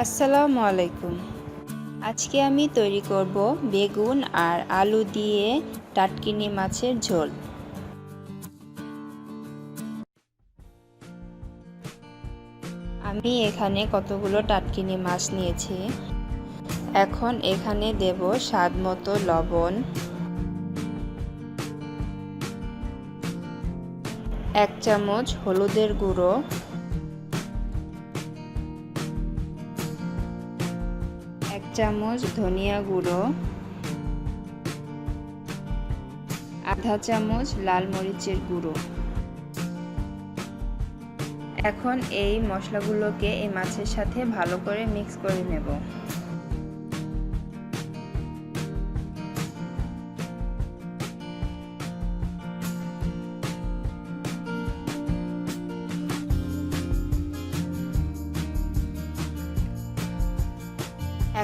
আসসালামু আলাইকুম। আজকে আমি তৈরি করব বেগুন আর আলু দিয়ে টাটকিনি মাছের ঝোল। আমি এখানে কতগুলো টাটকিনি মাছ নিয়েছি। এখন এখানে দেব স্বাদ মতো লবণ, 1 চামচ হলুদের গুঁড়ো, 1 চামচ ধনিয়া গুঁড়ো, আধা চামচ লাল মরিচের গুঁড়ো। এখন এই মশলাগুলোকে এই মাছের সাথে ভালো করে মিক্স করে নেব।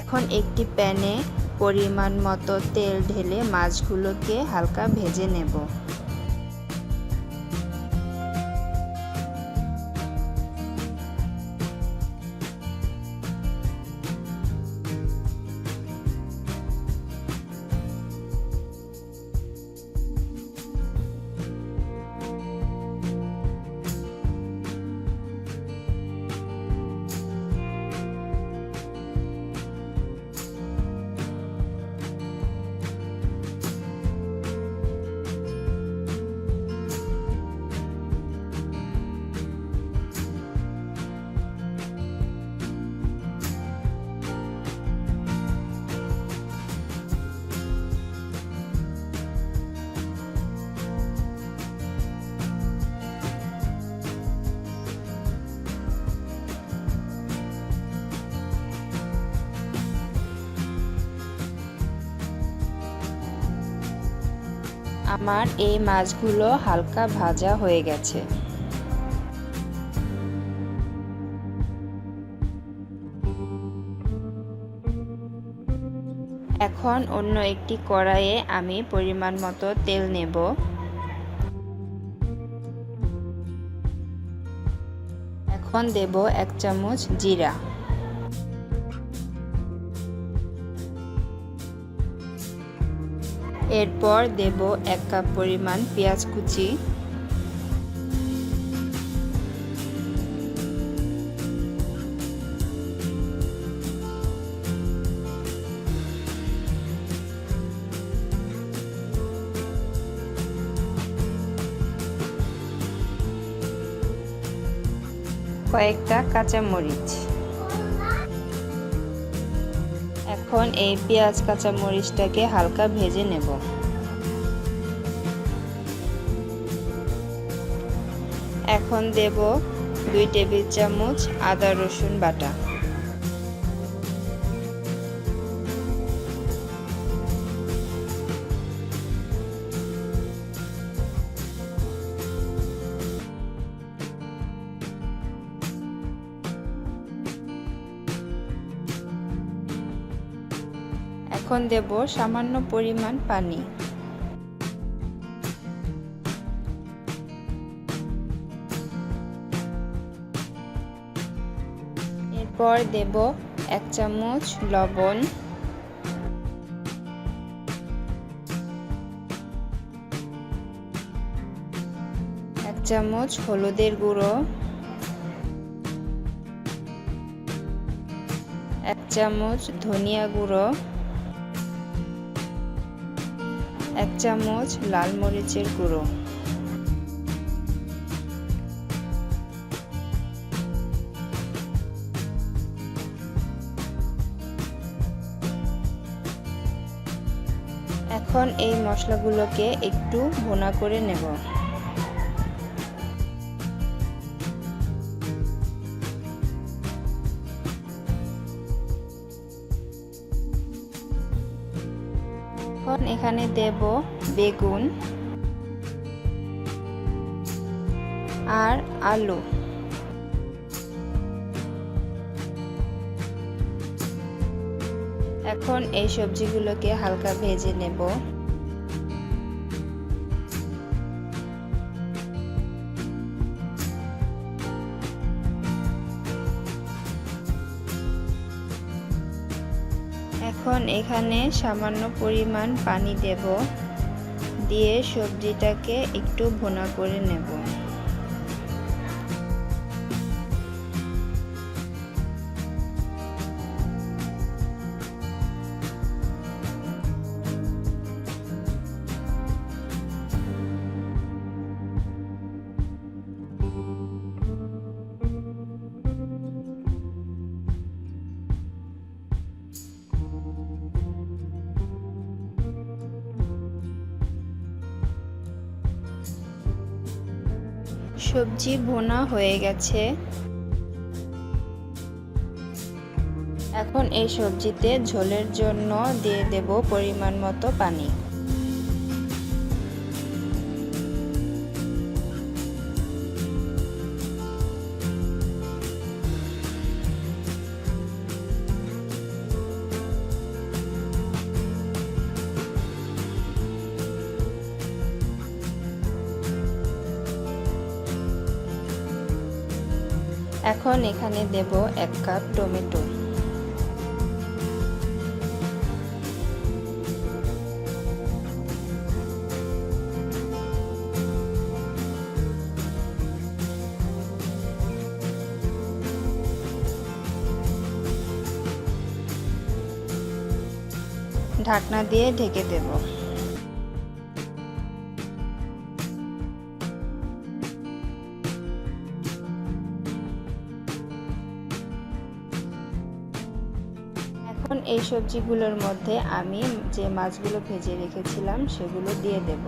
এখন একটি প্যানে পরিমাণ মতো তেল ঢেলে মাছগুলোকে হালকা ভেজে নেব। আমার এই মাছগুলো হালকা ভাজা হয়ে গেছে। এখন অন্য একটি কড়াইয়ে আমি পরিমাণ মতো তেল নেব। এখন দেব 1 চামচ জিরা, এরপর দেব 1 কাপ পরিমাণ পেঁয়াজ কুচি, কয়েকটা কাঁচামরিচ। এখন এই পেঁয়াজ কাঁচামরিচটাকে হালকা ভেজে নেব। এখন দেব 2 টেবিল চামচ আদা রসুন বাটা। এখন দেব সামান্য পরিমাণ পানি। এরপর দেব 1 চামচ লবণ, 1 চামচ হলুদের গুঁড়ো, 1 চামচ ধনিয়া গুঁড়ো, 1 চামচ লাল মরিচের গুঁড়ো। এখন এই মশলাগুলোকে একটু ভুনা করে নেব। এখন এখানে দেব বেগুন আর আলু। এখন এই সবজিগুলোকে হালকা ভেজে নেব। এখন এখানে সামান্য পরিমাণ পানি দেব, দিয়ে সবজিটাকে একটু ভুনা করে নেব। সবজি ভুনা হয়ে গেছে। এখন এই সবজিতে ঝোলের জন্য দিয়ে দেব পরিমাণ মতো পানি। এখন এখানে দেব 1 কাপ টমেটো। ঢাকনা দিয়ে ঢেকে দেব। এখন এই সবজিগুলোর মধ্যে আমি যে মাছগুলো ভেজে রেখেছিলাম সেগুলো দিয়ে দেব।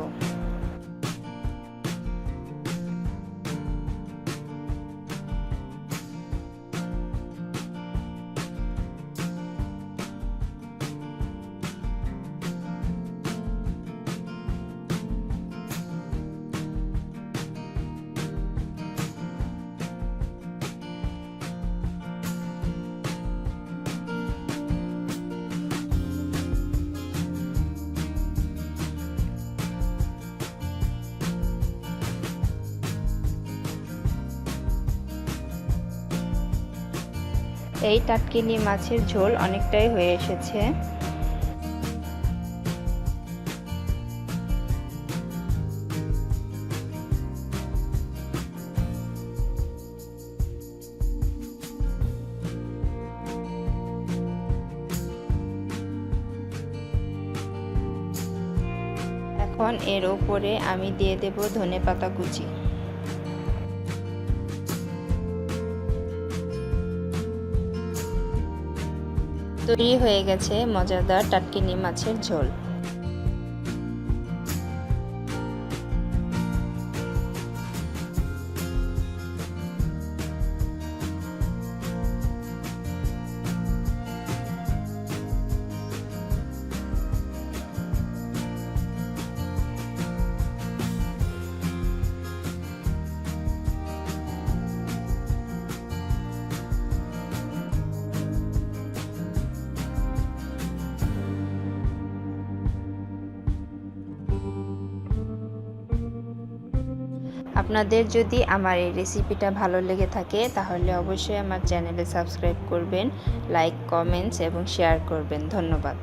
এই টাটকিনি মাছের ঝোল অনেকটাই হয়ে এসেছে। এখন এর উপরে আমি দিয়ে দেব ধনেপাতা কুচি। তৈরি হয়ে গেছে মজাদার টাটকিনি মাছের ঝোল। আপনাদের যদি আমার এই রেসিপিটা ভালো লেগে থাকে তাহলে অবশ্যই আমার চ্যানেলে সাবস্ক্রাইব করবেন, লাইক, কমেন্টস এবং শেয়ার করবেন। ধন্যবাদ।